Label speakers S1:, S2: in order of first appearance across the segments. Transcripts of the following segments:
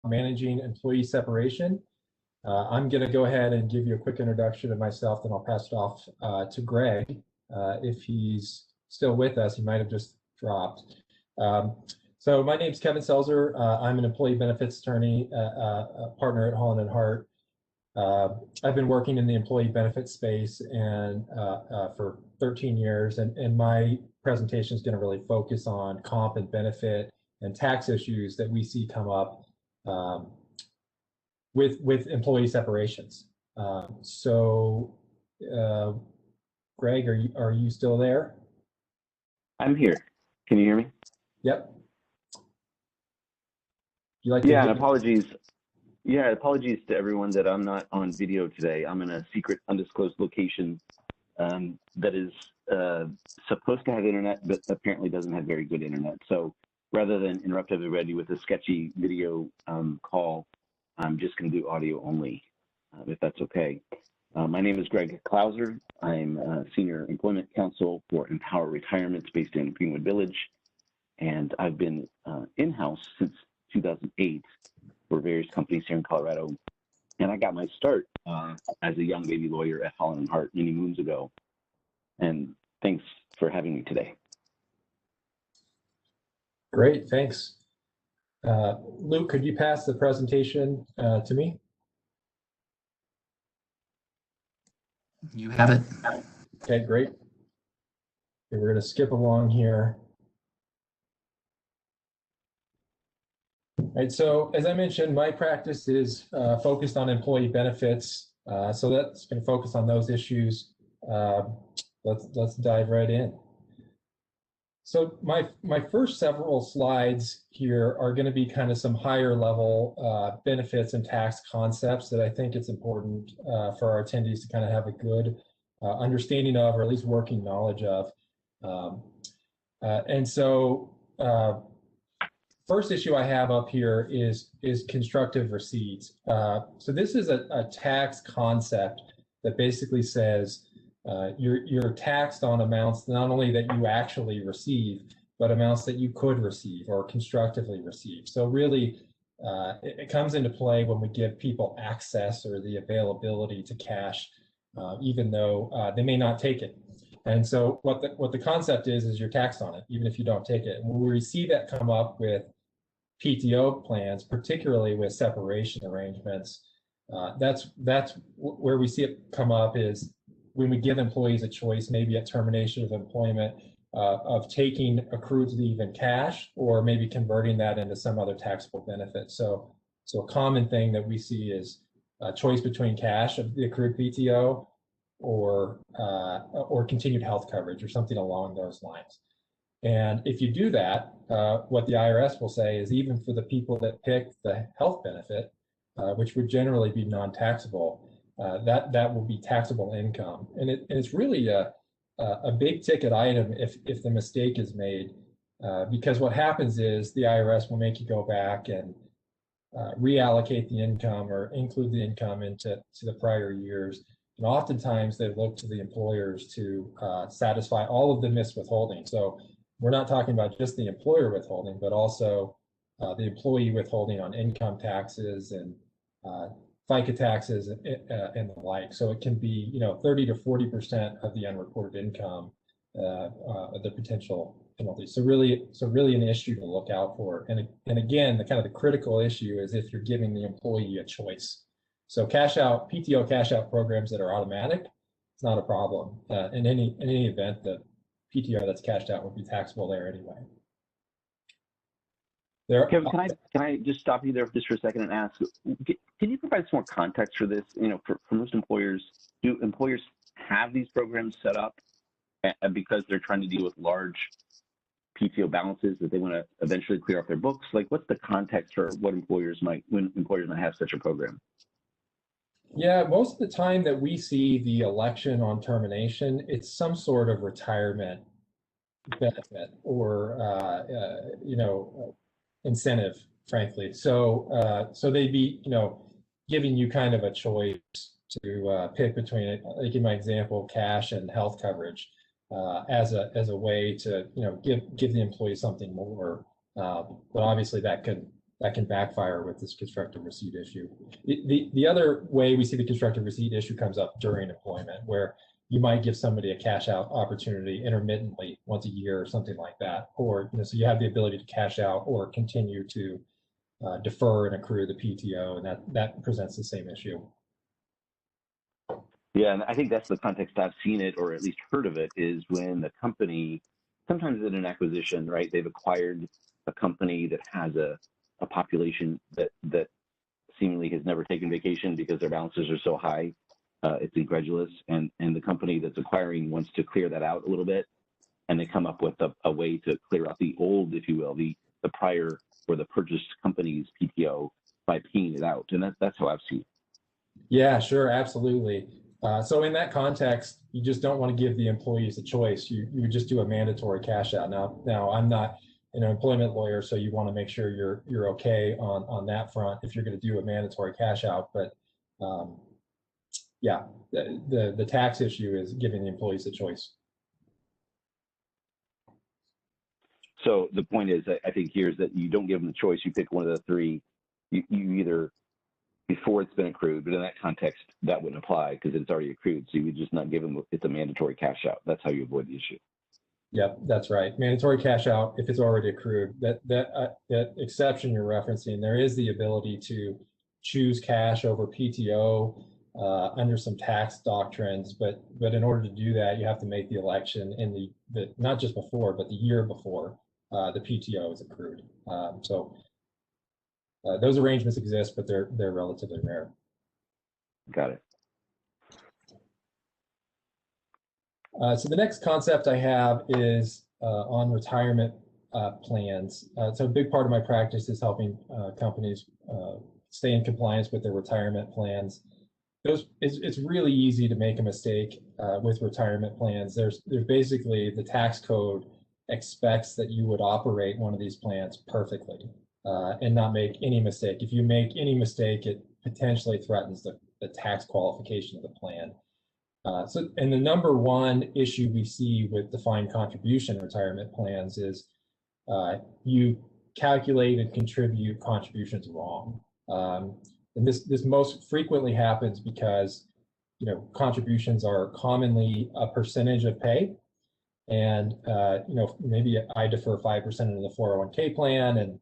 S1: managing employee separation. I'm going to go ahead and give you a quick introduction of myself, then I'll pass it off to Greg. If he's still with us, he might have just dropped. So my name is Kevin Selzer. I'm an employee benefits attorney, partner at Holland & Hart. I've been working in the employee benefits space and for 13 years, and my presentation is going to really focus on comp and benefit and tax issues that we see come up with employee separations. Greg, are you still there?
S2: I'm here. Can you hear me?
S1: Yep.
S2: And apologies. Yeah, apologies to everyone that I'm not on video today. I'm in a secret, undisclosed location that is supposed to have internet, but apparently doesn't have very good internet. So rather than interrupt everybody with a sketchy video call, I'm just going to do audio only, if that's okay. My name is Greg Klauser. I'm a senior employment counsel for Empower Retirements based in Greenwood Village, and I've been in-house since 2008 for various companies here in Colorado. And I got my start as a young baby lawyer at Holland & Hart many moons ago. And thanks for having me today.
S1: Great, thanks. Luke, could you pass the presentation to me?
S3: You have it.
S1: Okay, great. Okay, we're going to skip along here. All right, so as I mentioned, my practice is focused on employee benefits. So that's going to focus on those issues. Let's dive right in. So my first several slides here are going to be kind of some higher level benefits and tax concepts that I think it's important for our attendees to kind of have a good understanding of, or at least working knowledge of. First issue I have up here is constructive receipts. So this is a tax concept that basically says you're taxed on amounts not only that you actually receive, but amounts that you could receive or constructively receive. So really, it comes into play when we give people access or the availability to cash, even though they may not take it. And so what the concept is you're taxed on it, even if you don't take it. And when we see that come up with PTO plans, particularly with separation arrangements, that's where we see it come up is when we give employees a choice, maybe at termination of employment, of taking accrued leave in cash, or maybe converting that into some other taxable benefit. So a common thing that we see is a choice between cash of the accrued PTO or continued health coverage or something along those lines. And if you do that, what the IRS will say is even for the people that pick the health benefit, which would generally be non-taxable, that will be taxable income. And it's really a big ticket item if the mistake is made, because what happens is the IRS will make you go back and reallocate the income or include the income into the prior years. And oftentimes they look to the employers to satisfy all of the missed withholding. So we're not talking about just the employer withholding, but also the employee withholding on income taxes and FICA taxes and the like. So it can be 30 to 40% of the unreported income, the potential penalty. So really an issue to look out for. And again, the critical issue is if you're giving the employee a choice. So PTO cash out programs that are automatic, it's not a problem. In any event, the PTO that's cashed out would be taxable there anyway.
S2: Kevin, can I just stop you there just for a second and ask, can you provide some more context for this? For most employers, do employers have these programs set up because they're trying to deal with large PTO balances that they want to eventually clear off their books? Like, what's the context for when employers might have such a program?
S1: Yeah, most of the time that we see the election on termination, it's some sort of retirement benefit or incentive, frankly. So they'd be giving you kind of a choice to pick between, like in my example, cash and health coverage as a way to give the employee something more. But obviously that could that can backfire with this constructive receipt issue. The other way we see the constructive receipt issue comes up during employment, where you might give somebody a cash out opportunity intermittently once a year or something like that, or so you have the ability to cash out or continue to defer and accrue the PTO, and that presents the same issue.
S2: Yeah, and I think that's the context I've seen it, or at least heard of it, is when the company, sometimes in an acquisition, right, they've acquired a company that has a population that seemingly has never taken vacation because their balances are so high. It's incredulous, and the company that's acquiring wants to clear that out a little bit, and they come up with a way to clear out the old, if you will, the prior or the purchased company's PTO by paying it out, and that's how I've seen it.
S1: Yeah, sure, absolutely. So in that context, you just don't want to give the employees a choice. You would just do a mandatory cash out. Now I'm not an employment lawyer, so you want to make sure you're okay on that front if you're going to do a mandatory cash out. But yeah, the tax issue is giving the employees a choice.
S2: So the point is, I think here is that you don't give them the choice. You pick one of the three. You either, before it's been accrued, but in that context, that wouldn't apply because it's already accrued. So you would just not give them, it's a mandatory cash out. That's how you avoid the issue.
S1: Yep, that's right. Mandatory cash out if it's already accrued. That exception you're referencing, there is the ability to choose cash over PTO under some tax doctrines, but in order to do that, you have to make the election in the not just before, but the year before the PTO is accrued. So those arrangements exist, but they're relatively rare.
S2: Got it.
S1: So the next concept I have is on retirement plans. So a big part of my practice is helping companies stay in compliance with their retirement plans. It's really easy to make a mistake with retirement plans. There's basically, the tax code expects that you would operate one of these plans perfectly and not make any mistake. If you make any mistake, it potentially threatens the tax qualification of the plan. And the number one issue we see with defined contribution retirement plans is you calculate and contribute contributions wrong. And this most frequently happens because contributions are commonly a percentage of pay, and maybe I defer 5% into the 401k plan, and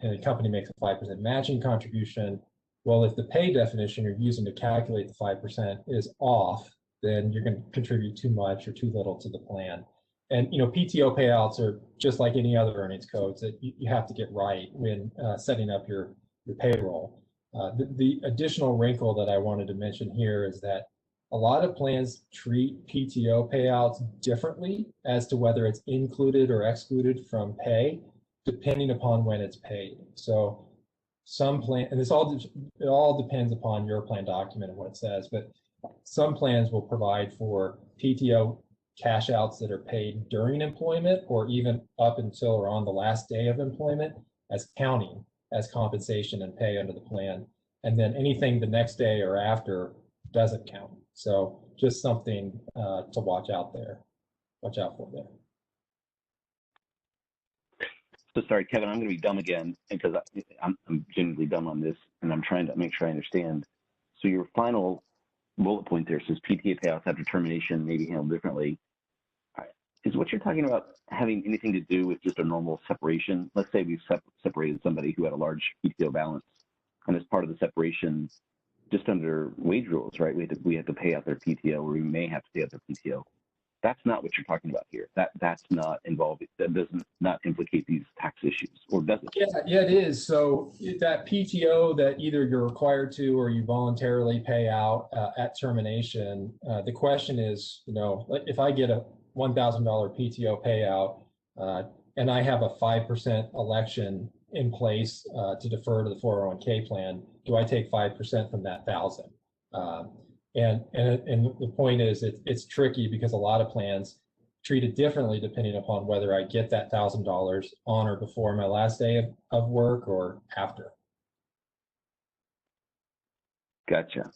S1: the company makes a 5% matching contribution. Well, if the pay definition you're using to calculate the 5% is off, then you're going to contribute too much or too little to the plan. And PTO payouts are just like any other earnings codes that you have to get right when setting up your payroll. The additional wrinkle that I wanted to mention here is that a lot of plans treat PTO payouts differently as to whether it's included or excluded from pay, depending upon when it's paid. So some plan, and it all depends upon your plan document and what it says, but some plans will provide for PTO cash outs that are paid during employment or even up until or on the last day of employment as counting as compensation and pay under the plan. And then anything the next day or after doesn't count. So just something to watch out for there.
S2: So sorry, Kevin, I'm going to be dumb again because I'm genuinely dumb on this, and I'm trying to make sure I understand. So your final bullet point there says PTA payouts after termination may be handled differently. Is what you're talking about having anything to do with just a normal separation? Let's say we've separated somebody who had a large PTO balance, and as part of the separation, just under wage rules, right? We have to pay out their PTO, or we may have to pay out their PTO. That's not what you're talking about here. That's not involved. That doesn't not implicate these tax issues, or does it?
S1: Yeah, it is. So that PTO that either you're required to or you voluntarily pay out at termination, the question is, if I get a $1,000 PTO payout and I have a 5% election in place to defer to the 401k plan, do I take 5% from that 1,000? And the point is, it's tricky because a lot of plans treat it differently depending upon whether I get that $1,000 on or before my last day of work or after.
S2: Gotcha.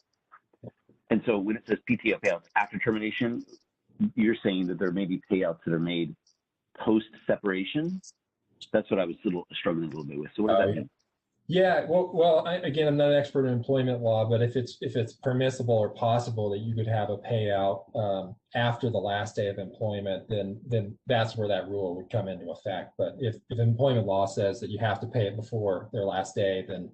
S2: And so when it says PTO payouts after termination, you're saying that there may be payouts that are made post separation? That's what I was struggling a little bit with. So what does that mean?
S1: Yeah, again, I'm not an expert in employment law, but if it's permissible or possible that you could have a payout after the last day of employment, then that's where that rule would come into effect. But if employment law says that you have to pay it before their last day, then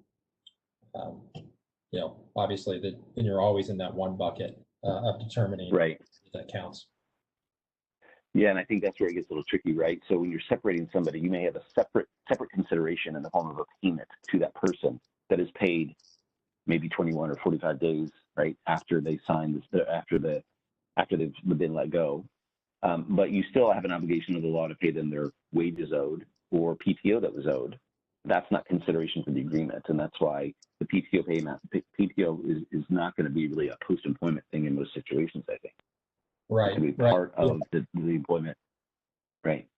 S1: obviously then you're always in that one bucket of determining
S2: Right.
S1: that counts.
S2: Yeah, and I think that's where it gets a little tricky, right? So when you're separating somebody, you may have a separate consideration in the form of a payment to that person that is paid maybe 21 or 45 days, right, after they sign this, after they've been let go. But you still have an obligation of the law to pay them their wages owed or PTO that was owed. That's not consideration for the agreement, and that's why the PTO payment, PTO is not going to be really a post-employment thing in most situations, I think.
S1: Right.
S2: To be part of the employment. Right.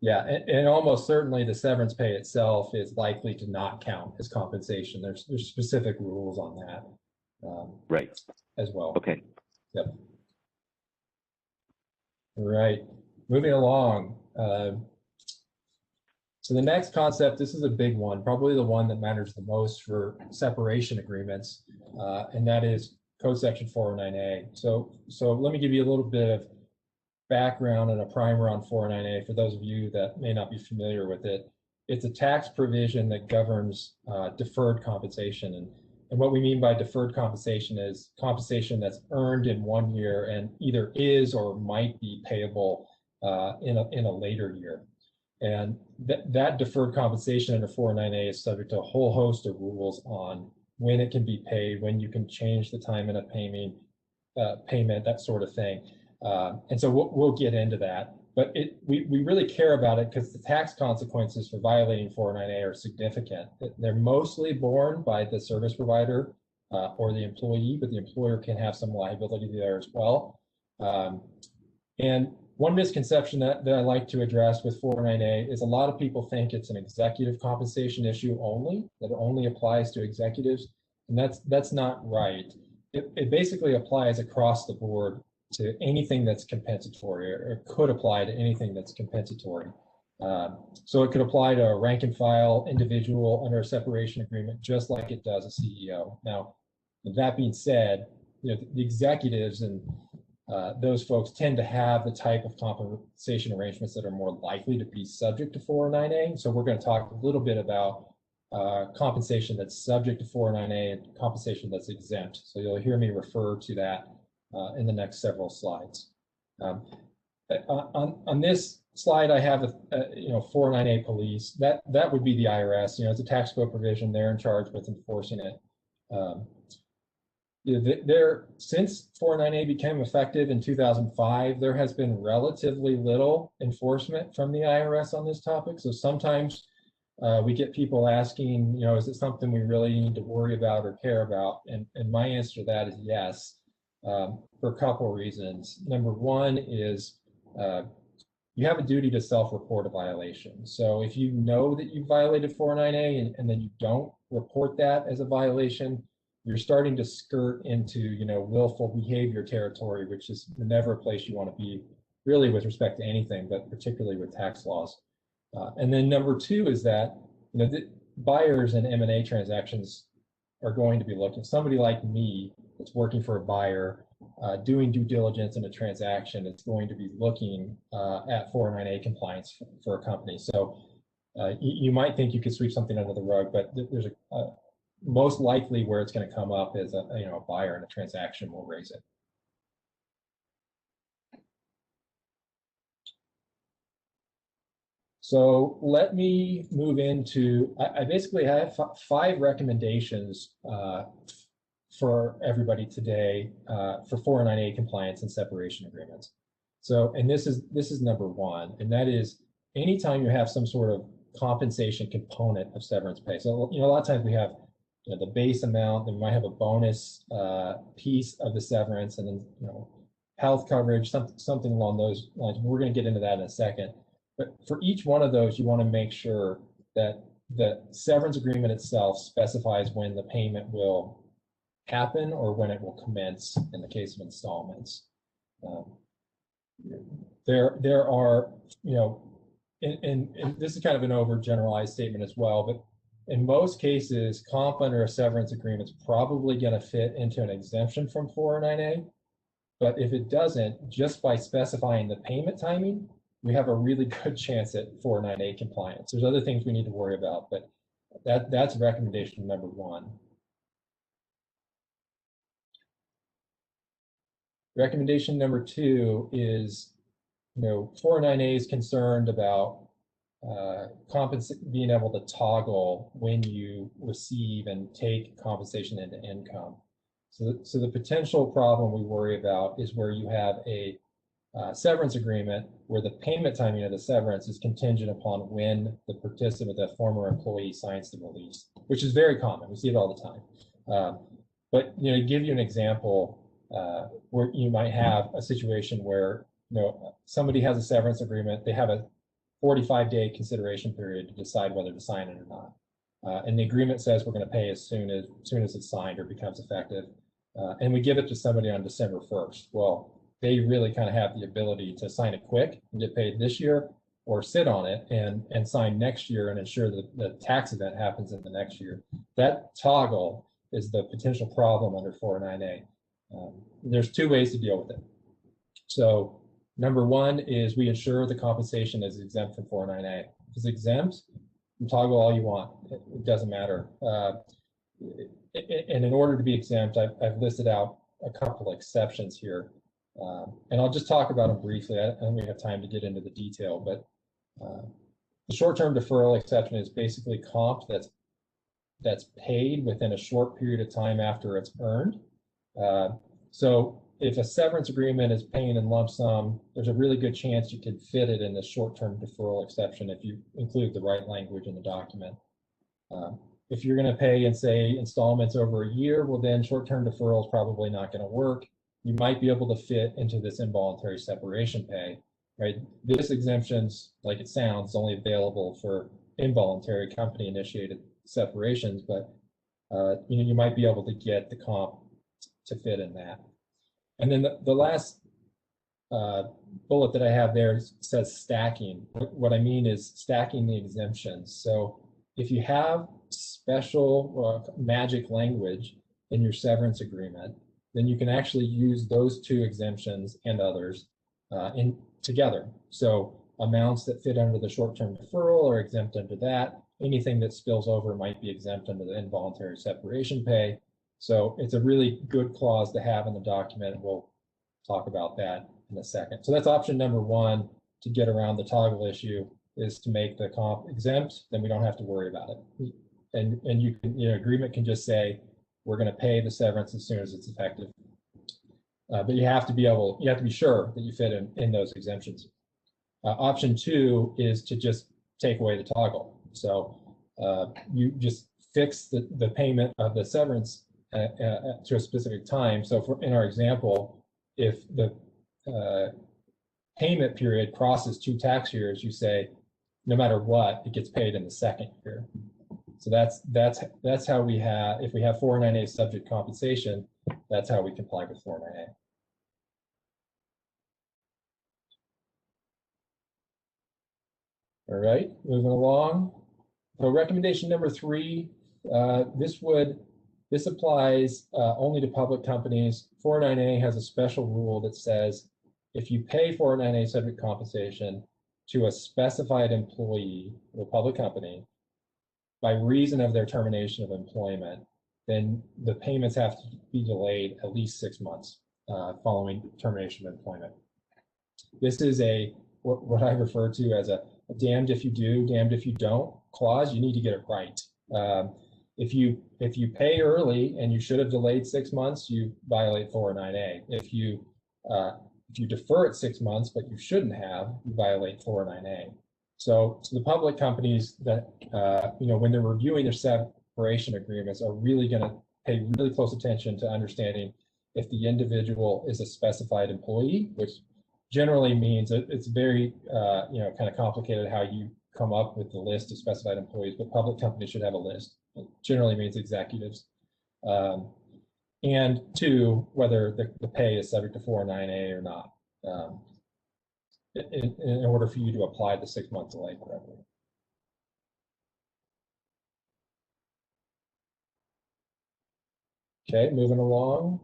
S1: Yeah, and almost certainly the severance pay itself is likely to not count as compensation. There's specific rules on that.
S2: Right.
S1: As well.
S2: Okay.
S1: Yep. Right. Moving along. So the next concept, this is a big one, probably the one that matters the most for separation agreements, and that is Code Section 409A. So let me give you a little bit of background and a primer on 409A for those of you that may not be familiar with it. It's a tax provision that governs deferred compensation. And what we mean by deferred compensation is compensation that's earned in 1 year and either is or might be payable in a later year. And that deferred compensation under 409A is subject to a whole host of rules on when it can be paid, when you can change the timing of payment, that sort of thing. And so we'll get into that. But we really care about it because the tax consequences for violating 409A are significant. They're mostly borne by the service provider or the employee, but the employer can have some liability there as well. And one misconception that I like to address with 409A is a lot of people think it's an executive compensation issue only, that it only applies to executives, and that's not right. It basically applies across the board to anything that's compensatory, or could apply to anything that's compensatory. So it could apply to a rank and file individual under a separation agreement, just like it does a CEO. Now, that being said, the executives and those folks tend to have the type of compensation arrangements that are more likely to be subject to 409A. So we're going to talk a little bit about compensation that's subject to 409A and compensation that's exempt. So you'll hear me refer to that in the next several slides. On this slide, I have a 409A police. That would be the IRS. It's a tax code provision. They're in charge with enforcing it. Since 409A became effective in 2005, there has been relatively little enforcement from the IRS on this topic. So sometimes we get people asking, is it something we really need to worry about or care about? And my answer to that is yes, for a couple of reasons. Number one is you have a duty to self-report a violation. So if you know that you violated 409A and then you don't report that as a violation, you're starting to skirt into, willful behavior territory, which is never a place you want to be, really, with respect to anything, but particularly with tax laws. And then number two is that, the buyers in M&A transactions are going to be looking. Somebody like me that's working for a buyer, doing due diligence in a transaction, it's going to be looking at 409A compliance for a company. So you might think you could sweep something under the rug, but there's most likely where it's going to come up is a buyer in a transaction will raise it. So let me move into, I basically have 5 recommendations for everybody today for 409A compliance and separation agreements. So, and this is number 1, and that is anytime you have some sort of compensation component of severance pay. So, a lot of times we have the base amount, then we might have a bonus piece of the severance, and then health coverage, something along those lines. We're going to get into that in a second. But for each one of those, you want to make sure that the severance agreement itself specifies when the payment will happen or when it will commence in the case of installments. There are, and this is kind of an overgeneralized statement as well, but in most cases, comp under a severance agreement is probably going to fit into an exemption from 409A. But if it doesn't, just by specifying the payment timing, we have a really good chance at 409A compliance. There's other things we need to worry about, but that's recommendation number one. Recommendation number two is, 409A is concerned about being able to toggle when you receive and take compensation into income. So the potential problem we worry about is where you have a severance agreement where the payment timing of the severance is contingent upon when the participant, the former employee, signs the release, which is very common. We see it all the time. But to give you an example, where you might have a situation where somebody has a severance agreement, they have a 45-day consideration period to decide whether to sign it or not. And the agreement says we're going to pay as soon as it's signed or becomes effective. And we give it to somebody on December 1st. Well, they really kind of have the ability to sign it quick and get paid this year, or sit on it and sign next year and ensure that the tax event happens in the next year. That toggle is the potential problem under 409A. There's two ways to deal with it. So number one is we ensure the compensation is exempt from 409A. If it's exempt, you toggle all you want. It doesn't matter. And in order to be exempt, I've listed out a couple exceptions here. And I'll just talk about them briefly. I don't really have time to get into the detail, but the short-term deferral exception is basically comp that's paid within a short period of time after it's earned. So if a severance agreement is paying in lump sum, there's a really good chance you could fit it in the short-term deferral exception if you include the right language in the document. If you're going to pay in, say, installments over a year, well, then short-term deferral is probably not going to work. You might be able to fit into this involuntary separation pay, right? This exemption's, like it sounds, only available for involuntary company-initiated separations, but you might be able to get the comp to fit in that. And then the last bullet that I have there says stacking. What I mean is stacking the exemptions. So if you have special magic language in your severance agreement, then you can actually use those two exemptions and others together. So amounts that fit under the short-term deferral are exempt under that. Anything that spills over might be exempt under the involuntary separation pay. So it's a really good clause to have in the document. We'll talk about that in a second. So that's option number one to get around the toggle issue, is to make the comp exempt. Then we don't have to worry about it. And you can, agreement can just say, we're going to pay the severance as soon as it's effective. But you have to be sure that you fit in those exemptions. Option two is to just take away the toggle. So you just fix the payment of the severance to a specific time. So in our example, if the payment period crosses 2 tax years, you say, no matter what, it gets paid in the second year. So that's how we have, if we have 409A subject compensation, that's how we comply with 409A. All right, moving along. So recommendation number 3, this applies only to public companies. 409A has a special rule that says if you pay 409A subject compensation to a specified employee of a public company by reason of their termination of employment, then the payments have to be delayed at least 6 months following termination of employment. This is what I refer to as a damned if you do, damned if you don't clause. You need to get it right. If you pay early and you should have delayed 6 months, you violate 409A. If you defer it 6 months but you shouldn't have, you violate 409A. So the public companies that when they're reviewing their separation agreements are really going to pay really close attention to understanding if the individual is a specified employee, which generally means it's very kind of complicated how you come up with the list of specified employees, but public companies should have a list. It generally means executives. And 2, whether the pay is subject to 409A or not, in order for you to apply the 6-month delay correctly. Okay, moving along.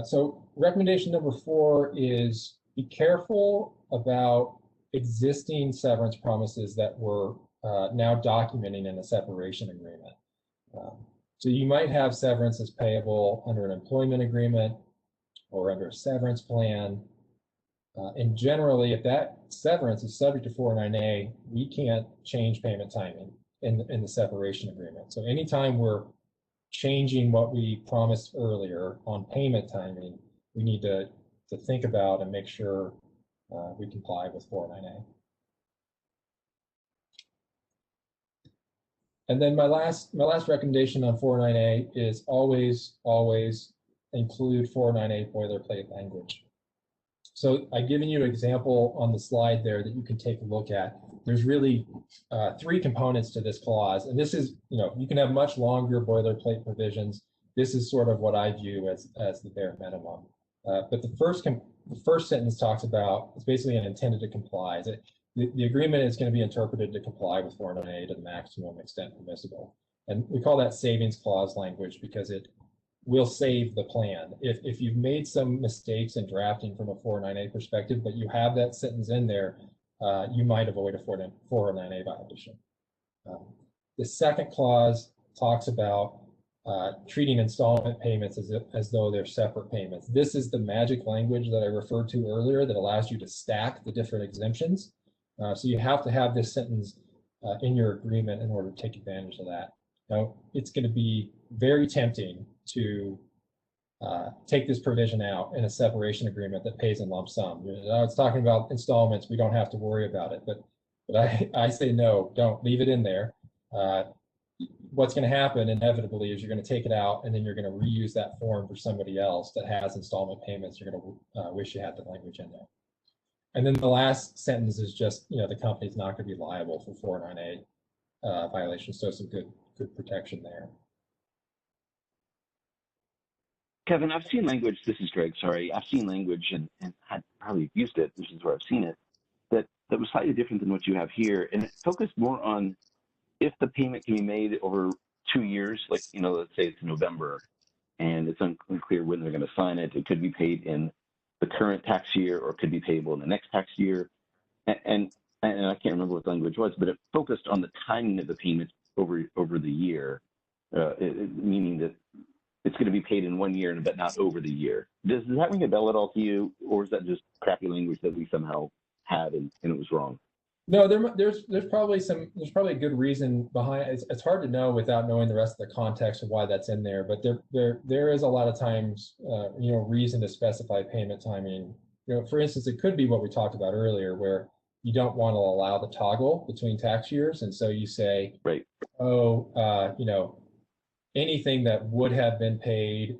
S1: So recommendation number 4 is be careful about existing severance promises that we're now documenting in a separation agreement. So you might have severance as payable under an employment agreement or under a severance plan. And generally, if that severance is subject to 409A, we can't change payment timing in the separation agreement. So anytime we're changing what we promised earlier on payment timing, we need to think about and make sure we comply with 409A. And then my last recommendation on 409A is always include 409A boilerplate language. So I've given you an example on the slide there that you can take a look at. There's really 3 components to this clause, and this is, you can have much longer boilerplate provisions. This is sort of what I view as the bare minimum. But the first sentence talks about, it's basically an intended to comply. The agreement is going to be interpreted to comply with 409A to the maximum extent permissible. And we call that savings clause language because it will save the plan. If you've made some mistakes in drafting from a 409A perspective, but you have that sentence in there, you might avoid a 409A violation. The second clause talks about treating installment payments as though they're separate payments. This is the magic language that I referred to earlier that allows you to stack the different exemptions. So you have to have this sentence in your agreement in order to take advantage of that. Now, it's going to be very tempting to take this provision out in a separation agreement that pays in lump sum. It's talking about installments. We don't have to worry about it. But I say no, don't leave it in there. What's going to happen inevitably is you're going to take it out and then you're going to reuse that form for somebody else that has installment payments. You're going to wish you had the language in there. And then the last sentence is just, the company's not going to be liable for 409A violations. So some good protection there.
S2: Kevin, I've seen language, this is Greg, sorry. I've seen language and I've probably used it, which is where I've seen it, that was slightly different than what you have here. And it focused more on if the payment can be made over 2 years, like, let's say it's November and it's unclear when they're going to sign it. It could be paid in the current tax year or it could be payable in the next tax year. And I can't remember what the language was, but it focused on the timing of the payment over the year, meaning that it's going to be paid in 1 year, but not over the year. Does that ring a bell at all to you, or is that just crappy language that we somehow had and it was wrong?
S1: No, there's probably a good reason behind it. It's hard to know without knowing the rest of the context of why that's in there. But there is a lot of times, reason to specify payment timing. For instance, it could be what we talked about earlier, where you don't want to allow the toggle between tax years, and so you say,
S2: right,
S1: anything that would have been paid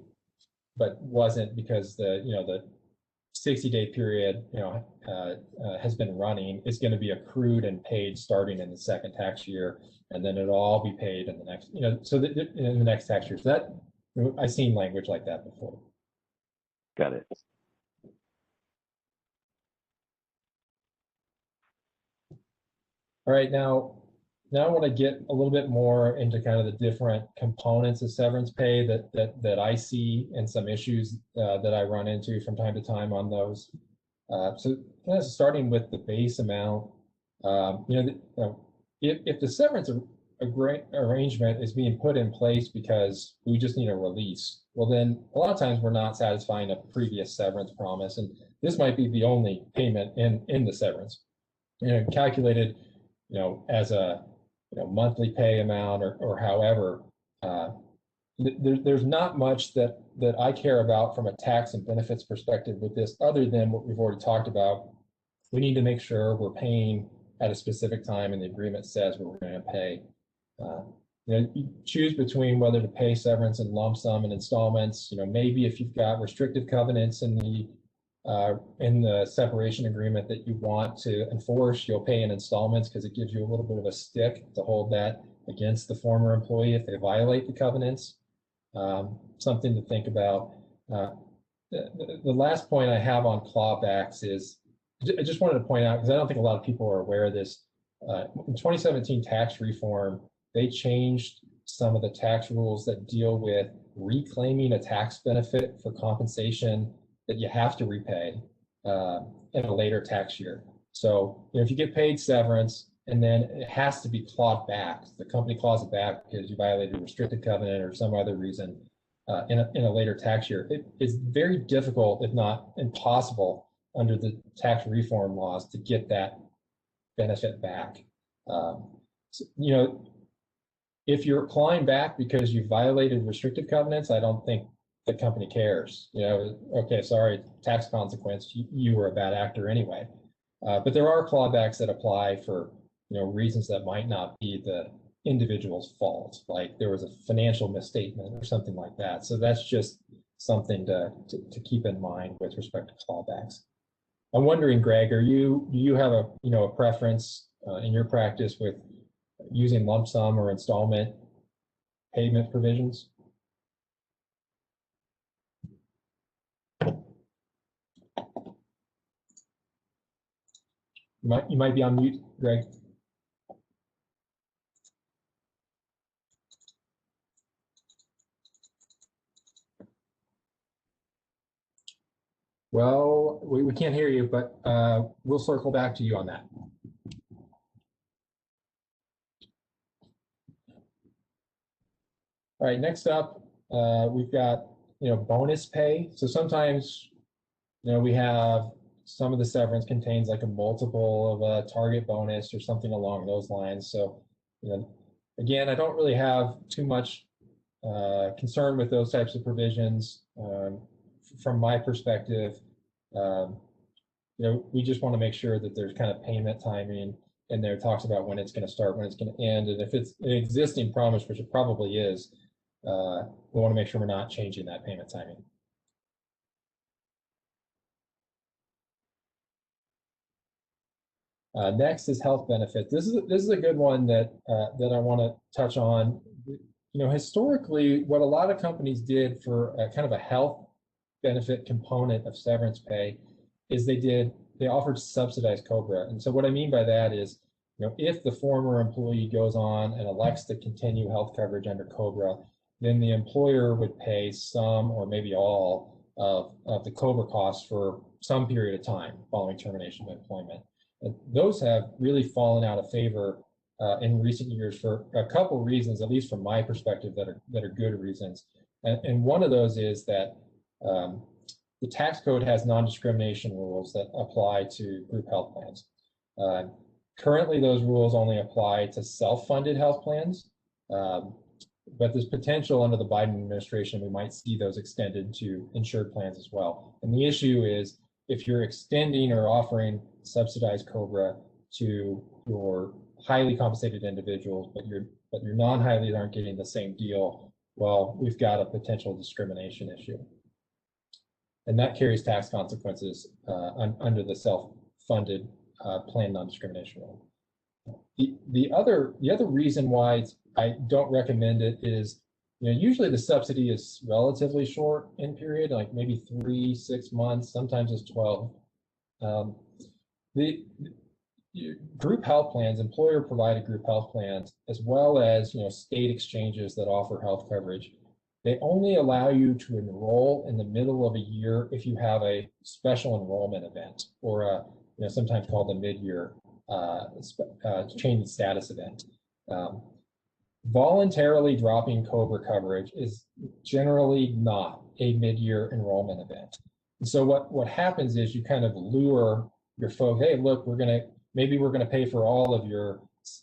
S1: but wasn't because the 60-day period has been running is going to be accrued and paid starting in the second tax year, and then it'll all be paid in the next in the next tax year. So that I've seen language like that before.
S2: Got it.
S1: All right, now I want to get a little bit more into kind of the different components of severance pay that I see and some issues that I run into from time to time on those. So kind of starting with the base amount, if the severance arrangement is being put in place because we just need a release, well then a lot of times we're not satisfying a previous severance promise, and this might be the only payment in the severance, calculated as a monthly pay amount or however. There's not much that I care about from a tax and benefits perspective with this, other than what we've already talked about. We need to make sure we're paying at a specific time, and the agreement says what we're going to pay. You choose between whether to pay severance in lump sum and installments. Maybe if you've got restrictive covenants in the separation agreement that you want to enforce, you'll pay in installments because it gives you a little bit of a stick to hold that against the former employee if they violate the covenants. Something to think about. The last point I have on clawbacks is, I just wanted to point out, because I don't think a lot of people are aware of this, in 2017 tax reform, they changed some of the tax rules that deal with reclaiming a tax benefit for compensation that you have to repay in a later tax year. So if you get paid severance and then it has to be clawed back, the company claws it back because you violated a restricted covenant or some other reason in a later tax year, it's very difficult, if not impossible, under the tax reform laws to get that benefit back. So, if you're clawing back because you violated restrictive covenants, I don't think the company cares. Okay, sorry, tax consequence, you were a bad actor anyway. But there are clawbacks that apply for reasons that might not be the individual's fault, like there was a financial misstatement or something like that. So that's just something to keep in mind with respect to clawbacks. I'm wondering, Greg, do you have a preference in your practice with using lump sum or installment payment provisions? You might be on mute, Greg. Well, we can't hear you, but we'll circle back to you on that. All right, next up, we've got, bonus pay. So sometimes, we have some of the severance contains like a multiple of a target bonus or something along those lines. So, again, I don't really have too much concern with those types of provisions. From my perspective, we just want to make sure that there's kind of payment timing in there. It talks about when it's going to start, when it's going to end, and if it's an existing promise, which it probably is, we want to make sure we're not changing that payment timing. Next is health benefits. This is a good one that I want to touch on. Historically, what a lot of companies did for kind of a health benefit component of severance pay is they offered subsidized COBRA. And so what I mean by that is, if the former employee goes on and elects to continue health coverage under COBRA, then the employer would pay some or maybe all of the COBRA costs for some period of time following termination of employment. And those have really fallen out of favor in recent years for a couple reasons, at least from my perspective, that are good reasons. And one of those is that the tax code has non-discrimination rules that apply to group health plans. Currently, those rules only apply to self-funded health plans, but there's potential under the Biden administration, we might see those extended to insured plans as well. And the issue is, if you're extending or offering subsidized COBRA to your highly compensated individuals, but your non-highly aren't getting the same deal, well, we've got a potential discrimination issue. And that carries tax consequences under the self-funded plan non-discrimination rule. The other reason why I don't recommend it is, usually the subsidy is relatively short in period, like maybe 3-6 months, sometimes it's 12. The group health plans, employer provided group health plans, as well as state exchanges that offer health coverage, they only allow you to enroll in the middle of a year if you have a special enrollment event, or a sometimes called a mid-year change in status event. Voluntarily dropping COBRA coverage is generally not a mid-year enrollment event. And so what happens is you kind of lure your folks, hey, look, maybe we're gonna pay for all of your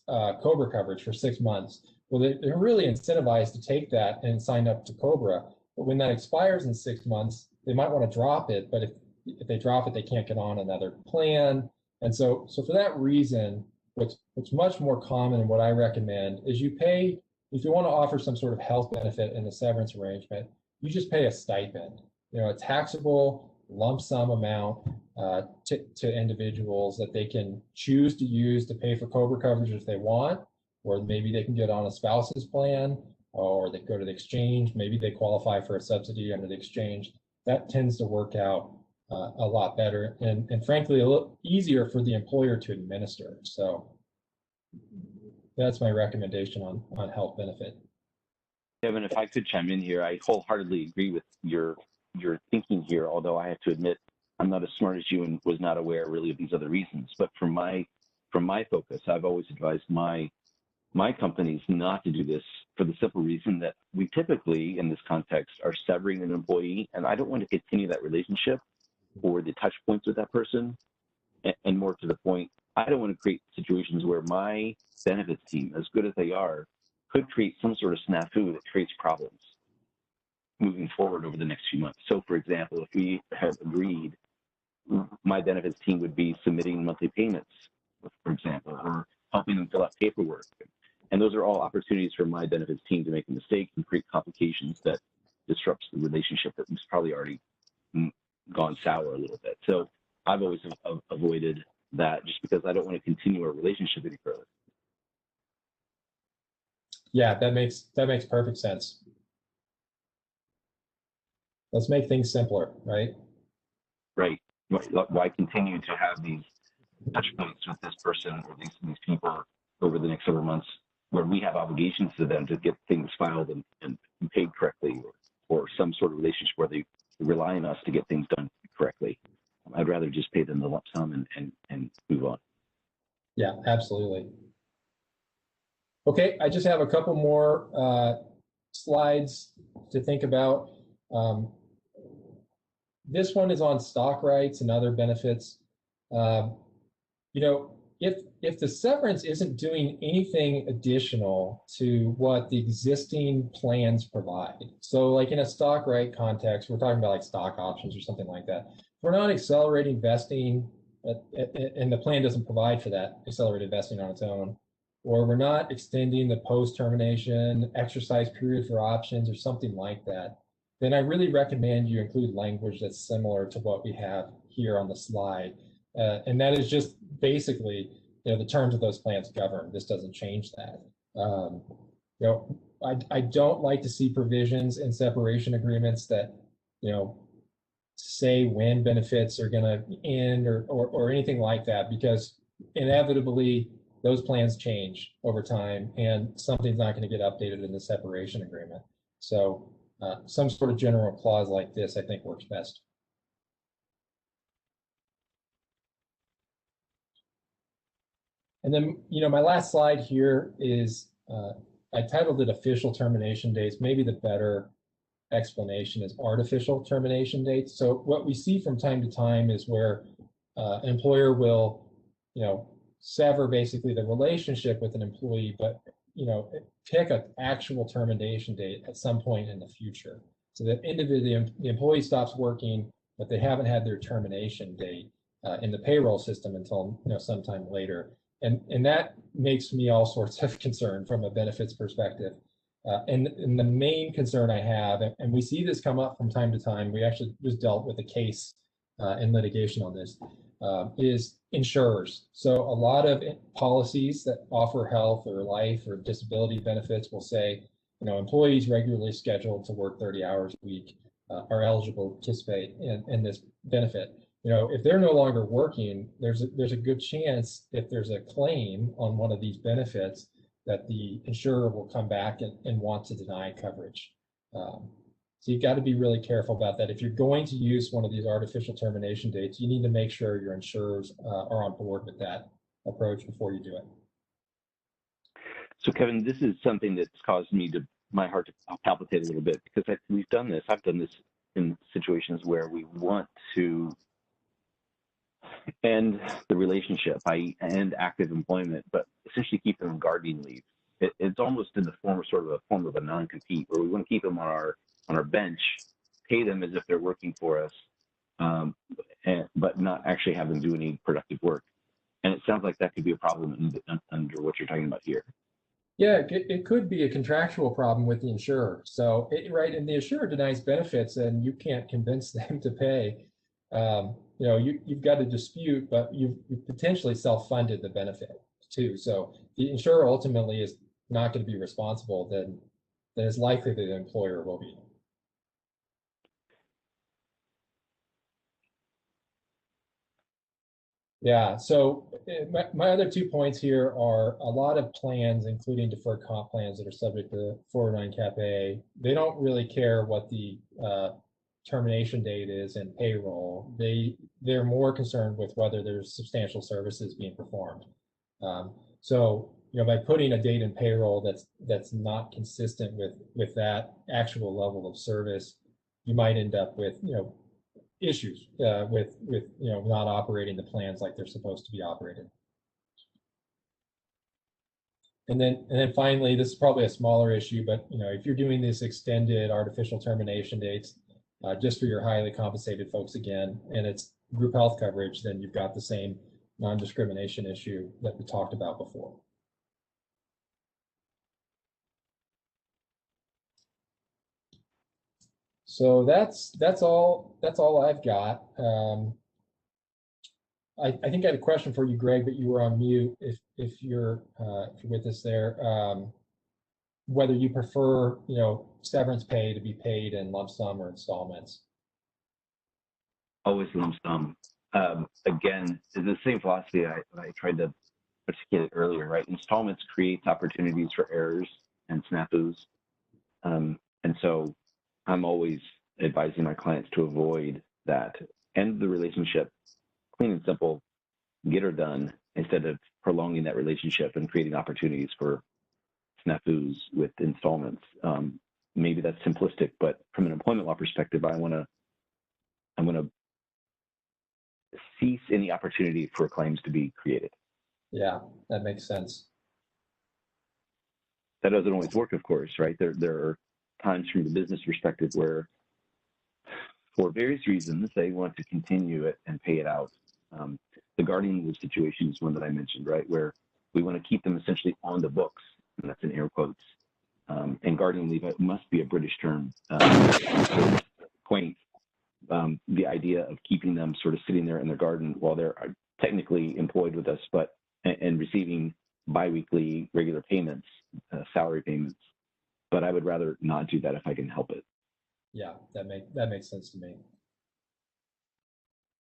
S1: COBRA coverage for 6 months. Well, they're really incentivized to take that and sign up to COBRA. But when that expires in 6 months, they might want to drop it. But if they drop it, they can't get on another plan. And so for that reason, what's much more common and what I recommend is you pay, if you want to offer some sort of health benefit in the severance arrangement, you just pay a stipend, a taxable lump sum amount to individuals that they can choose to use to pay for COBRA coverage if they want, or maybe they can get on a spouse's plan, or they go to the exchange, maybe they qualify for a subsidy under the exchange. That tends to work out a lot better and frankly a little easier for the employer to administer. So that's my recommendation on health benefit.
S2: Kevin, if I could chime in here, I wholeheartedly agree with your thinking here, although I have to admit I'm not as smart as you and was not aware really of these other reasons. But from my focus, I've always advised my companies not to do this for the simple reason that we typically, in this context, are severing an employee, and I don't want to continue that relationship or the touch points with that person. And more to the point, I don't want to create situations where my benefits team, as good as they are, could create some sort of snafu that creates problems moving forward over the next few months. So, for example, if we have agreed, my benefits team would be submitting monthly payments, for example, or helping them fill out paperwork. And those are all opportunities for my benefits team to make a mistake and create complications that disrupts the relationship that was probably already gone sour a little bit. So I've always avoided that just because I don't want to continue our relationship any further.
S1: Yeah, that makes perfect sense. Let's make things simpler, right?
S2: Right. Why continue to have these touch points with this person or these people over the next several months where we have obligations to them to get things filed and paid correctly, or some sort of relationship where they rely on us to get things done correctly. I'd rather just pay them the lump sum and move on.
S1: Yeah, absolutely. Okay, I just have a couple more slides to think about. This one is on stock rights and other benefits. You know, if the severance isn't doing anything additional to what the existing plans provide, so like in a stock right context, we're talking about like stock options or something like that. If we're not accelerating vesting, and the plan doesn't provide for that accelerated vesting on its own, or we're not extending the post-termination exercise period for options or something like that, then I really recommend you include language that's similar to what we have here on the slide. And that is just basically, the terms of those plans govern. This doesn't change that. I don't like to see provisions in separation agreements that, say when benefits are going to end or anything like that, because inevitably those plans change over time and something's not going to get updated in the separation agreement. So some sort of general clause like this, I think, works best. And then, my last slide here is, I titled it official termination dates. Maybe the better explanation is artificial termination dates. So what we see from time to time is where an employer will, sever basically the relationship with an employee, but, pick an actual termination date at some point in the future. So that individually, the employee stops working, but they haven't had their termination date in the payroll system until, sometime later. And that makes me all sorts of concerned from a benefits perspective. And the main concern I have, and we see this come up from time to time, we actually just dealt with a case in litigation on this, is insurers. So a lot of policies that offer health or life or disability benefits will say, employees regularly scheduled to work 30 hours a week are eligible to participate in this benefit. If they're no longer working, there's a good chance if there's a claim on one of these benefits that the insurer will come back and want to deny coverage. So you've got to be really careful about that. If you're going to use one of these artificial termination dates, you need to make sure your insurers are on board with that approach before you do it.
S2: So Kevin, this is something that's caused my heart to palpitate a little bit, because we've done this. I've done this in situations where we want to end the relationship, i.e. end active employment, but essentially keep them on gardening leave. It's almost in the form of a non-compete, where we want to keep them on our bench, pay them as if they're working for us, but not actually have them do any productive work. And it sounds like that could be a problem under what you're talking about here.
S1: Yeah, it could be a contractual problem with the insurer. So, and the insurer denies benefits, and you can't convince them to pay. You've got a dispute, but you've potentially self-funded the benefit too. So the insurer ultimately is not going to be responsible. Then it's likely that the employer will be. Yeah, so my other 2 points here are a lot of plans, including deferred comp plans that are subject to 409 Cap A. They don't really care what the termination date is in payroll. They're more concerned with whether there's substantial services being performed. So by putting a date in payroll that's not consistent with that actual level of service, you might end up with issues with not operating the plans like they're supposed to be operated. And then finally, this is probably a smaller issue, but if you're doing this extended artificial termination dates just for your highly compensated folks again, and it's group health coverage, then you've got the same non-discrimination issue that we talked about before. So that's all I've got. I think I had a question for you, Greg, but you were on mute. If you're with us there, whether you prefer severance pay to be paid in lump sum or installments.
S2: Always lump sum. Again, it's the same philosophy I tried to articulate earlier, right? Installments creates opportunities for errors and snafus. And so I'm always advising my clients to avoid that. End the relationship, clean and simple, get her done, instead of prolonging that relationship and creating opportunities for snafus with installments. Maybe that's simplistic, but from an employment law perspective, I'm gonna cease any opportunity for claims to be created.
S1: Yeah, that makes sense.
S2: That doesn't always work, of course, right? There are times from the business perspective where, for various reasons, they want to continue it and pay it out. The gardening leave situation is one that I mentioned, right? Where we want to keep them essentially on the books, and that's in air quotes. And gardening leave must be a British term. Quaint. The idea of keeping them sort of sitting there in their garden while they're technically employed with us, and receiving biweekly regular payments, salary payments. But I would rather not do that if I can help it.
S1: Yeah, that makes sense to me.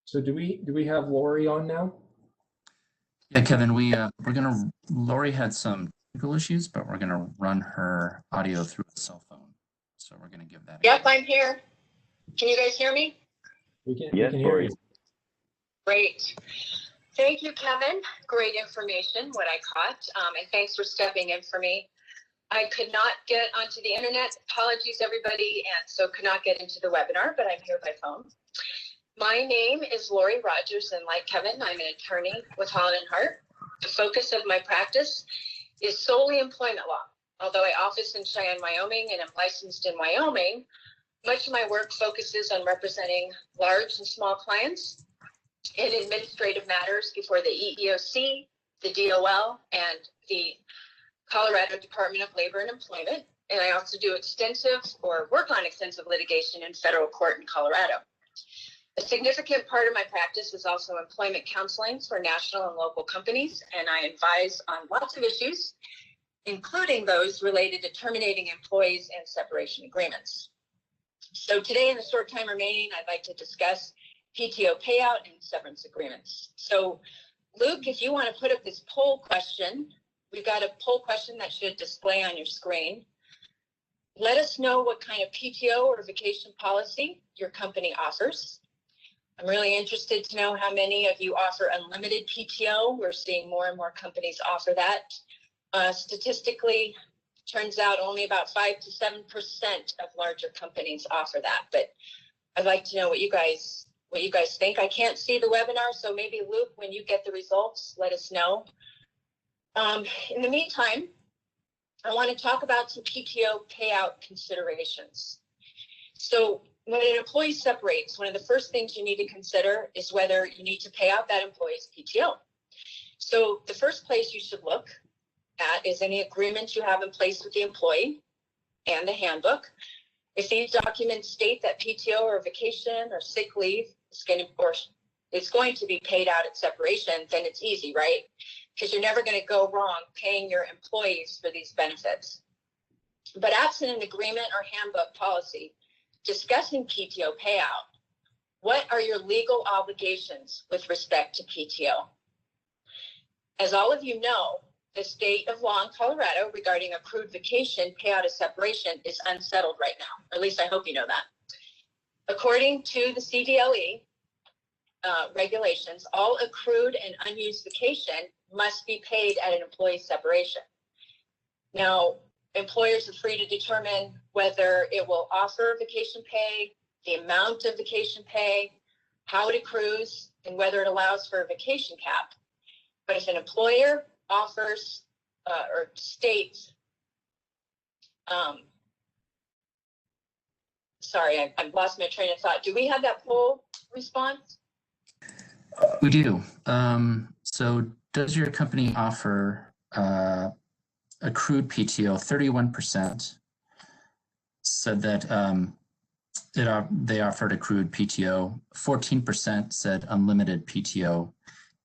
S1: So do we have Lori on now?
S3: Yeah, Kevin, Lori had some technical issues, but we're gonna run her audio through a cell phone. So we're gonna give that.
S4: Yep, I'm here. Can you guys hear me?
S1: We can
S2: Yes,
S1: hear
S2: Lori.
S1: you.
S4: Great. Thank you, Kevin. Great information, what I caught. And thanks for stepping in for me. I could not get onto the internet. Apologies, everybody, and so could not get into the webinar, but I'm here by phone. My name is Lori Rogers, and like Kevin, I'm an attorney with Holland & Hart. The focus of my practice is solely employment law. Although I office in Cheyenne, Wyoming, and am licensed in Wyoming, much of my work focuses on representing large and small clients in administrative matters before the EEOC, the DOL, and the Colorado Department of Labor and Employment. And I also do work on extensive litigation in federal court in Colorado. A significant part of my practice is also employment counseling for national and local companies, and I advise on lots of issues, including those related to terminating employees and separation agreements. So today, in the short time remaining, I'd like to discuss PTO payout and severance agreements. So Luke, if you want to put up this poll question, we've got a poll question that should display on your screen. Let us know what kind of PTO or vacation policy your company offers. I'm really interested to know how many of you offer unlimited PTO. We're seeing more and more companies offer that. Statistically, turns out only about 5 to 7% of larger companies offer that. But I'd like to know what you guys think. I can't see the webinar, so maybe Luke, when you get the results, let us know. In the meantime, I want to talk about some PTO payout considerations. So when an employee separates, one of the first things you need to consider is whether you need to pay out that employee's PTO. So the first place you should look at is any agreement you have in place with the employee and the handbook. If these documents state that PTO or vacation or sick leave is going to be paid out at separation, then it's easy, right? Because you're never going to go wrong paying your employees for these benefits. But absent an agreement or handbook policy discussing PTO payout, what are your legal obligations with respect to PTO? As all of you know, the state of law in Colorado regarding accrued vacation payout of separation is unsettled right now, or at least I hope you know that. According to the CDLE regulations, all accrued and unused vacation must be paid at an employee separation. Now, employers are free to determine whether it will offer vacation pay, the amount of vacation pay, how it accrues, and whether it allows for a vacation cap. But if an employer offers or states, sorry, I've lost my train of thought. Do we have that poll response?
S3: We do. So does your company offer accrued PTO? 31% said that they offered accrued PTO. 14% said unlimited PTO.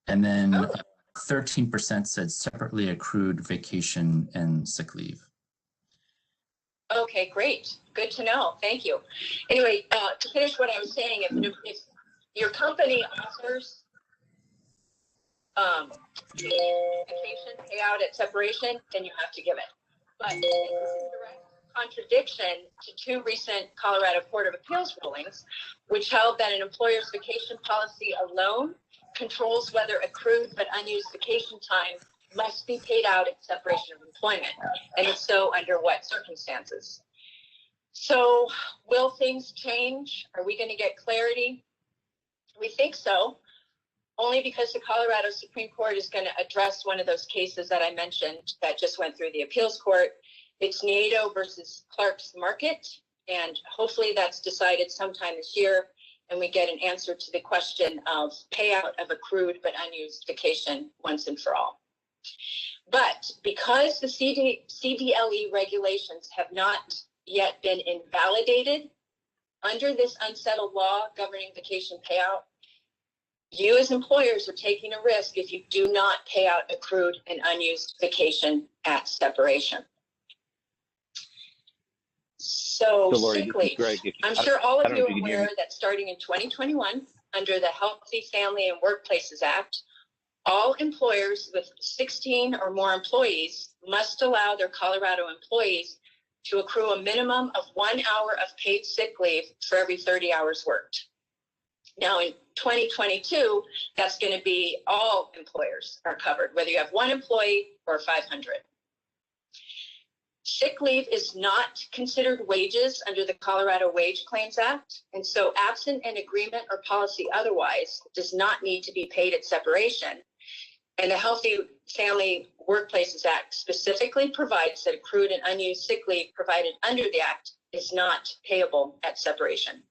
S3: And then 13% said separately accrued vacation and sick leave.
S4: Okay, great. Good to know. Thank you. Anyway, to finish what I was saying, if your company offers vacation payout at separation, then you have to give it. But this is in direct contradiction to two recent Colorado Court of Appeals rulings, which held that an employer's vacation policy alone controls whether accrued but unused vacation time must be paid out at separation of employment, and if so, under what circumstances. So will things change? Are we going to get clarity? We think so, only because the Colorado Supreme Court is going to address one of those cases that I mentioned that just went through the appeals court. It's Nieto versus Clark's Market, and hopefully that's decided sometime this year, and we get an answer to the question of payout of accrued but unused vacation once and for all. But because the CDLE regulations have not yet been invalidated under this unsettled law governing vacation payout, you as employers are taking a risk if you do not pay out accrued and unused vacation at separation. So
S2: Lori,
S4: sick leave. I'm sure all of you are aware that starting in 2021, under the Healthy Family and Workplaces Act, all employers with 16 or more employees must allow their Colorado employees to accrue a minimum of 1 hour of paid sick leave for every 30 hours worked. Now in 2022, that's going to be all employers are covered, whether you have one employee or 500. Sick leave is not considered wages under the Colorado Wage Claims Act, and so absent an agreement or policy otherwise, does not need to be paid at separation. And the Healthy Family Workplaces Act specifically provides that accrued and unused sick leave provided under the act is not payable at separation.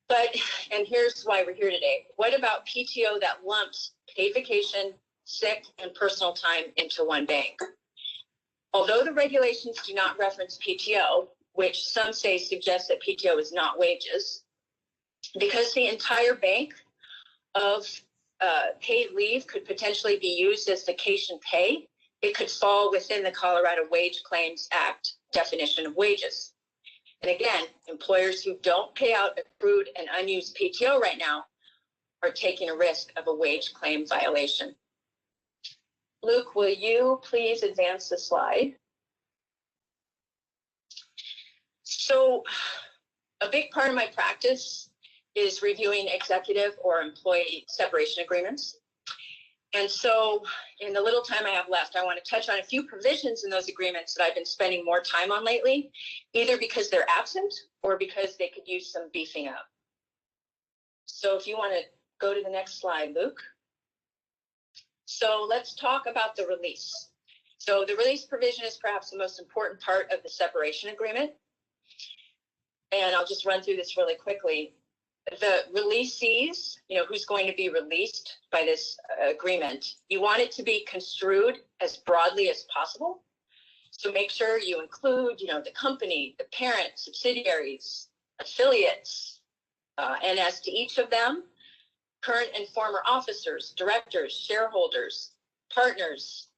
S4: But, and here's why we're here today, what about PTO that lumps paid vacation, sick, and personal time into one bank? Although the regulations do not reference PTO, which some say suggests that PTO is not wages, because the entire bank of paid leave could potentially be used as vacation pay, it could fall within the Colorado Wage Claims Act definition of wages. And again, employers who don't pay out accrued and unused PTO right now are taking a risk of a wage claim violation. Luke, will you please advance the slide? So a big part of my practice is reviewing executive or employee separation agreements. And so in the little time I have left, I want to touch on a few provisions in those agreements that I've been spending more time on lately, either because they're absent or because they could use some beefing up. So if you want to go to the next slide, Luke. So let's talk about the release. So the release provision is perhaps the most important part of the separation agreement. And I'll just run through this really quickly. The releasees, who's going to be released by this agreement, you want it to be construed as broadly as possible. So make sure you include, the company, the parent, subsidiaries, affiliates, and as to each of them, current and former officers, directors, shareholders, partners,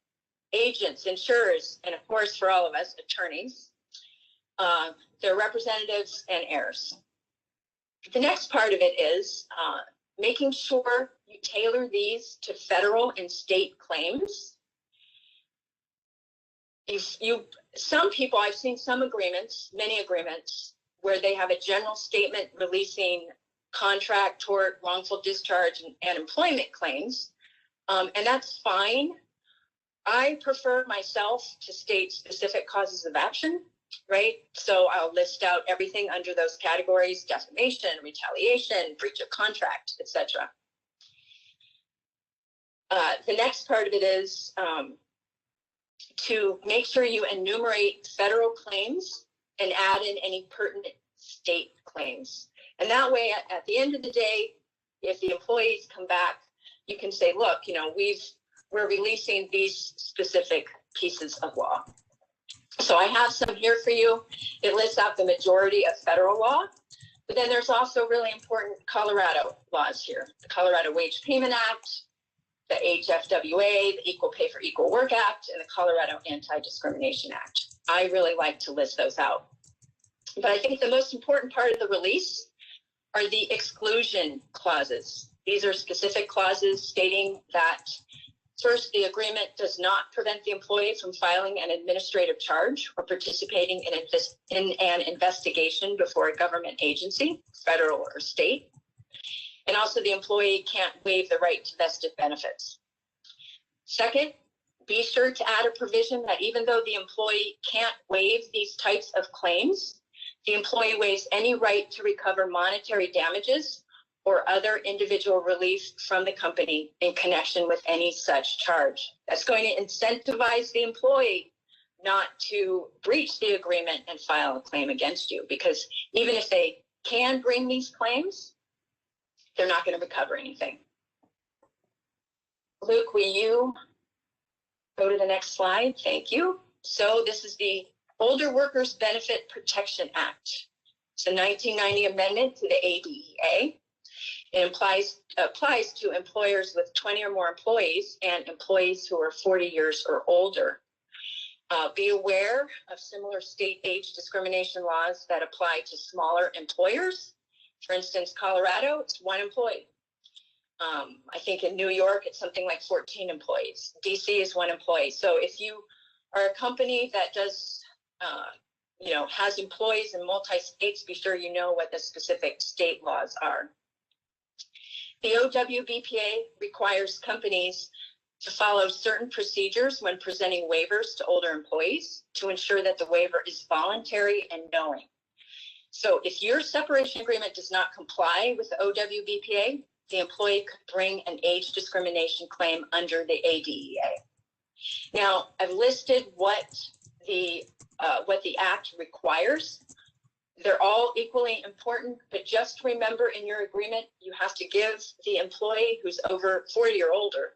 S4: agents, insurers, and of course, for all of us, attorneys, their representatives, and heirs. The next part of it is making sure you tailor these to federal and state claims. Some people, I've seen some agreements, many agreements, where they have a general statement releasing contract, tort, wrongful discharge, and employment claims, and that's fine. I prefer myself to state specific causes of action, right? So I'll list out everything under those categories: defamation, retaliation, breach of contract, etc. The next part of it is to make sure you enumerate federal claims and add in any pertinent state claims. And that way, at the end of the day, if the employees come back, you can say, look, you know, we're releasing these specific pieces of law. So I have some here for you. It lists out the majority of federal law, but then there's also really important Colorado laws here. The Colorado Wage Payment Act, the HFWA, the Equal Pay for Equal Work Act, and the Colorado Anti-Discrimination Act. I really like to list those out. But I think the most important part of the release are the exclusion clauses. These are specific clauses stating that, first, the agreement does not prevent the employee from filing an administrative charge or participating in an investigation before a government agency, federal or state. And also, the employee can't waive the right to vested benefits. Second, be sure to add a provision that even though the employee can't waive these types of claims, the employee waives any right to recover monetary damages or other individual relief from the company in connection with any such charge. That's going to incentivize the employee not to breach the agreement and file a claim against you, because even if they can bring these claims, they're not going to recover anything. Luke, will you go to the next slide? Thank you. So this is the Older Workers Benefit Protection Act. It's a 1990 amendment to the ADEA. It applies to employers with 20 or more employees and employees who are 40 years or older. Be aware of similar state age discrimination laws that apply to smaller employers. For instance, Colorado, it's 1 employee. I think in New York, it's something like 14 employees. DC is 1 employee. So if you are a company that does, has employees in multi-states, be sure you know what the specific state laws are. The OWBPA requires companies to follow certain procedures when presenting waivers to older employees to ensure that the waiver is voluntary and knowing. So if your separation agreement does not comply with the OWBPA, the employee could bring an age discrimination claim under the ADEA. Now, I've listed what the Act requires. They're all equally important, but just remember in your agreement, you have to give the employee who's over 40 or older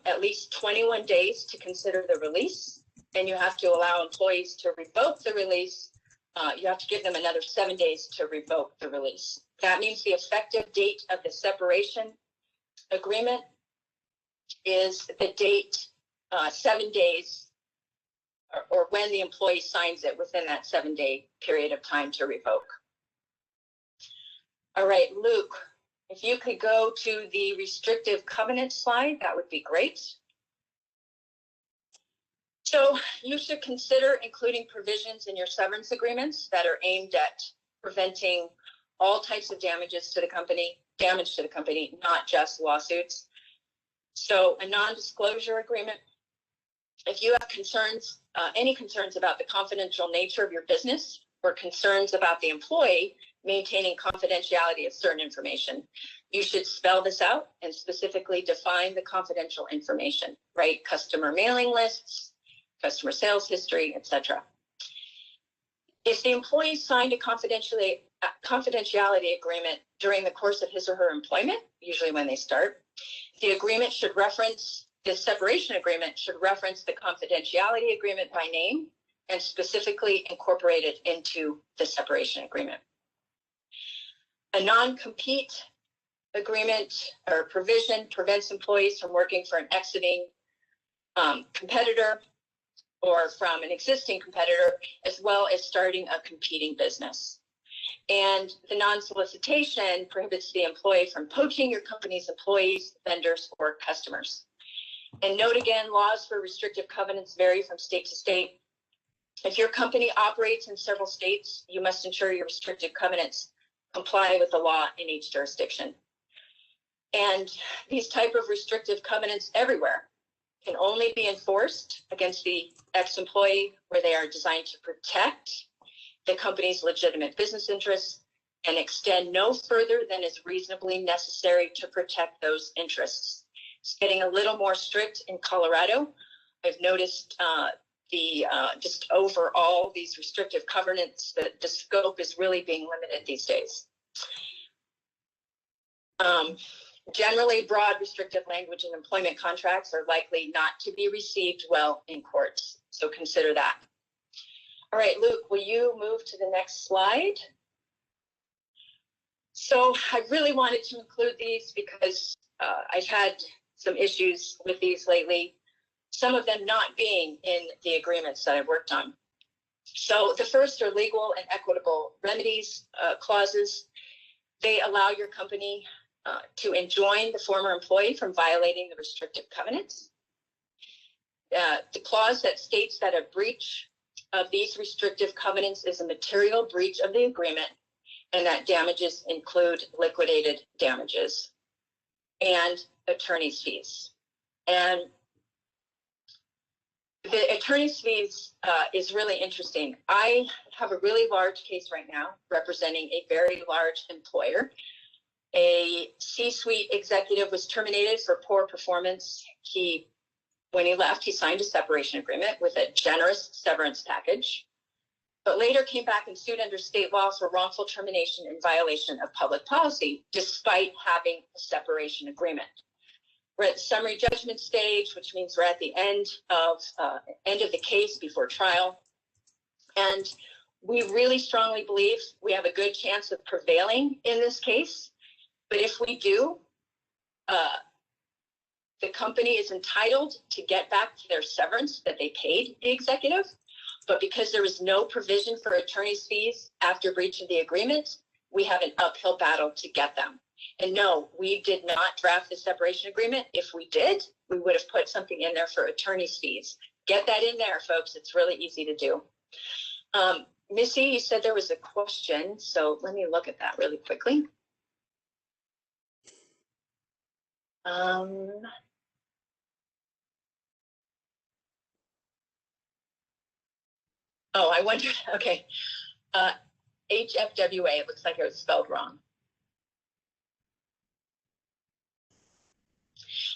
S4: at least 21 days to consider the release, and you have to allow employees to revoke the release. You have to give them another 7 days to revoke the release. That means the effective date of the separation agreement is the date 7 days or when the employee signs it within that 7-day period of time to revoke. All right, Luke, if you could go to the restrictive covenant slide, that would be great. So you should consider including provisions in your severance agreements that are aimed at preventing all types of damage to the company, not just lawsuits. So a non-disclosure agreement, if you have concerns, any concerns about the confidential nature of your business or concerns about the employee maintaining confidentiality of certain information, you should spell this out and specifically define the confidential information, right? Customer mailing lists, customer sales history, etc. If the employee signed a confidentiality agreement during the course of his or her employment, usually when they start, the separation agreement should reference the confidentiality agreement by name and specifically incorporate it into the separation agreement. A non-compete agreement or provision prevents employees from working for an exiting competitor or from an existing competitor, as well as starting a competing business. And the non-solicitation prohibits the employee from poaching your company's employees, vendors, or customers. And note again, laws for restrictive covenants vary from state to state. If your company operates in several states, you must ensure your restrictive covenants comply with the law in each jurisdiction. And these type of restrictive covenants everywhere can only be enforced against the ex-employee where they are designed to protect the company's legitimate business interests and extend no further than is reasonably necessary to protect those interests. It's getting a little more strict in Colorado. I've noticed just overall these restrictive covenants, the scope is really being limited these days. Generally, broad restrictive language in employment contracts are likely not to be received well in courts, so consider that. All right, Luke, will you move to the next slide? So I really wanted to include these because I've had some issues with these lately, some of them not being in the agreements that I've worked on. So the first are legal and equitable remedies clauses. They allow your company to enjoin the former employee from violating the restrictive covenants. The clause that states that a breach of these restrictive covenants is a material breach of the agreement and that damages include liquidated damages and attorney's fees. And the attorney's fees is really interesting. I have a really large case right now representing a very large employer. A C-suite executive was terminated for poor performance. When he left, he signed a separation agreement with a generous severance package, but later came back and sued under state law for wrongful termination in violation of public policy, despite having a separation agreement. We're at the summary judgment stage, which means we're at the end of the case before trial. And we really strongly believe we have a good chance of prevailing in this case. But if we do, the company is entitled to get back their severance that they paid the executive. But because there was no provision for attorney's fees after breach of the agreement, we have an uphill battle to get them. And no, we did not draft the separation agreement. If we did, we would have put something in there for attorney's fees. Get that in there, folks. It's really easy to do. Missy, you said there was a question, so let me look at that really quickly. Oh, I wondered, okay. HFWA, it looks like it was spelled wrong.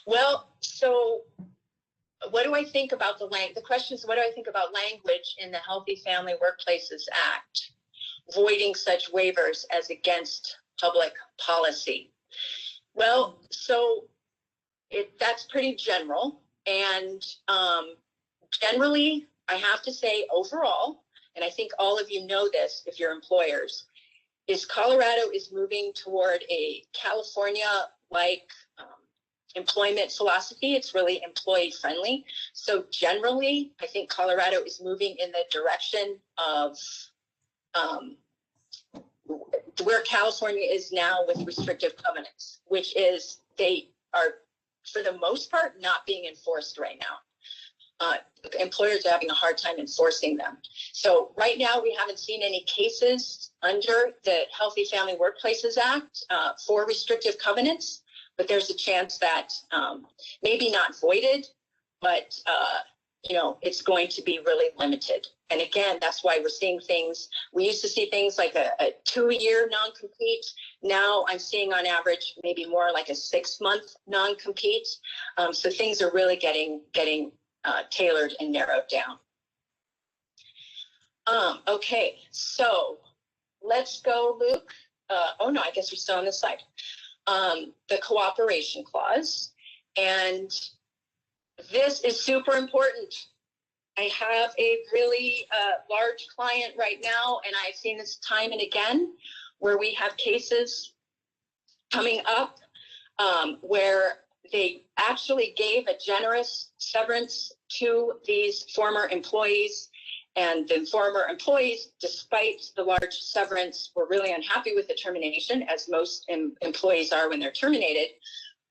S4: Well, so what do I think about the question is, what do I think about language in the Healthy Family Workplaces Act, voiding such waivers as against public policy? Well, so that's pretty general. And generally, I have to say overall, and I think all of you know this if you're employers, is Colorado is moving toward a California-like employment philosophy. It's really employee friendly. So generally, I think Colorado is moving in the direction of where California is now with restrictive covenants, which is they are, for the most part, not being enforced right now. Employers are having a hard time enforcing them. So right now, we haven't seen any cases under the Healthy Family Workplaces Act for restrictive covenants, but there's a chance that maybe not voided, but it's going to be really limited. And again, that's why we're seeing things. We used to see things like a 2-year non-compete. Now I'm seeing on average maybe more like a 6-month non-compete. So things are really getting tailored and narrowed down. Okay, so let's go, Luke. Oh no, I guess we're still on this slide. The cooperation clause, and this is super important. I have a really large client right now, and I've seen this time and again, where we have cases coming up where they actually gave a generous severance to these former employees, And the former employees, despite the large severance, were really unhappy with the termination, as most employees are when they're terminated,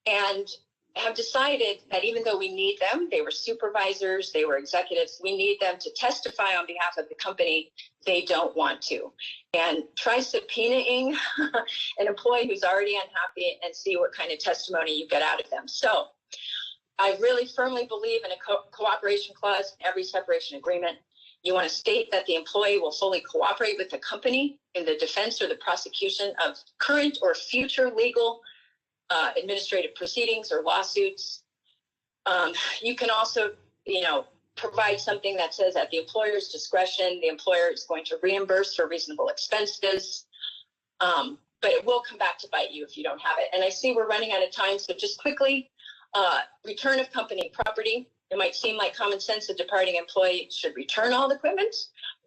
S4: and have decided that even though we need them, they were supervisors, they were executives, we need them to testify on behalf of the company. They don't want to. And try subpoenaing an employee who's already unhappy and see what kind of testimony you get out of them. So I really firmly believe in a cooperation clause in every separation agreement. You want to state that the employee will fully cooperate with the company in the defense or the prosecution of current or future legal administrative proceedings or lawsuits. You can also, provide something that says at the employer's discretion, the employer is going to reimburse for reasonable expenses, but it will come back to bite you if you don't have it. And I see we're running out of time, so just quickly, return of company property. It might seem like common sense, a departing employee should return all the equipment,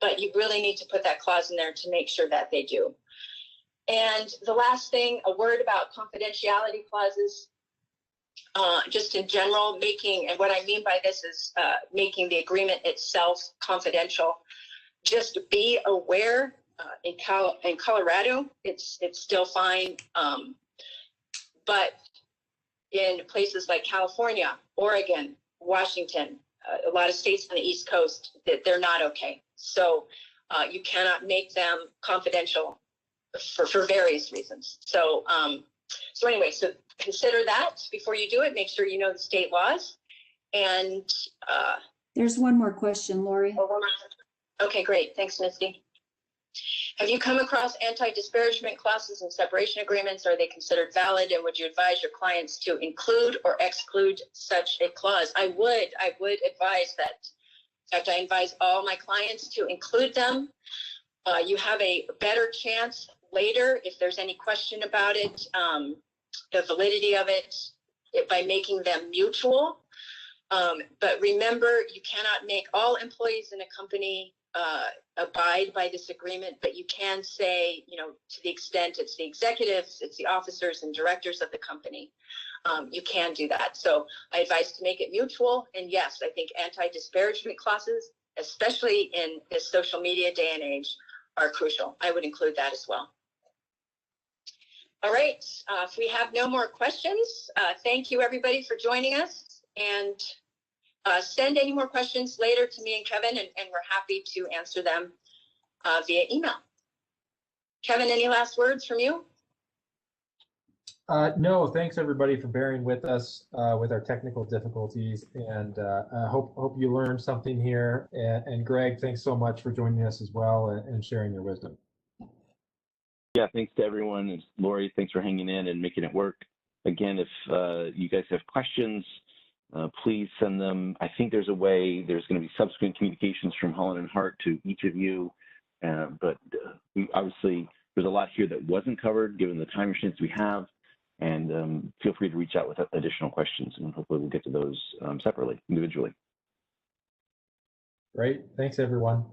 S4: but you really need to put that clause in there to make sure that they do. And the last thing, a word about confidentiality clauses, just in general, and what I mean by this is making the agreement itself confidential. Just be aware, in Colorado, it's still fine, but in places like California, Oregon, Washington, a lot of states on the East Coast, they're not okay. So you cannot make them confidential for various reasons. So anyway, so consider that before you do it. Make sure you know the state laws. And
S5: there's one more question, Lori.
S4: Okay, great. Thanks, Misty. Have you come across anti-disparagement clauses in separation agreements? Are they considered valid? And would you advise your clients to include or exclude such a clause? I would advise that. In fact, I advise all my clients to include them. You have a better chance later, if there's any question about it, the validity of it, by making them mutual. But remember, you cannot make all employees in a company abide by this agreement, but you can say, to the extent it's the executives, it's the officers and directors of the company, you can do that. So I advise to make it mutual. And yes, I think anti-disparagement clauses, especially in this social media day and age, are crucial. I would include that as well. All right, if we have no more questions, thank you everybody for joining us, and send any more questions later to me and Kevin, and we're happy to answer them via email. Kevin, any last words from you?
S1: No, thanks everybody for bearing with us with our technical difficulties, and I hope you learned something here. And Greg, thanks so much for joining us as well and sharing your wisdom.
S2: Yeah, thanks to everyone. And Lori, thanks for hanging in and making it work. Again, if you guys have questions, please send them. I think there's going to be subsequent communications from Holland and Hart to each of you. But obviously, there's a lot here that wasn't covered given the time restraints we have. And feel free to reach out with additional questions, and hopefully we'll get to those separately, individually.
S1: Great. Thanks, everyone.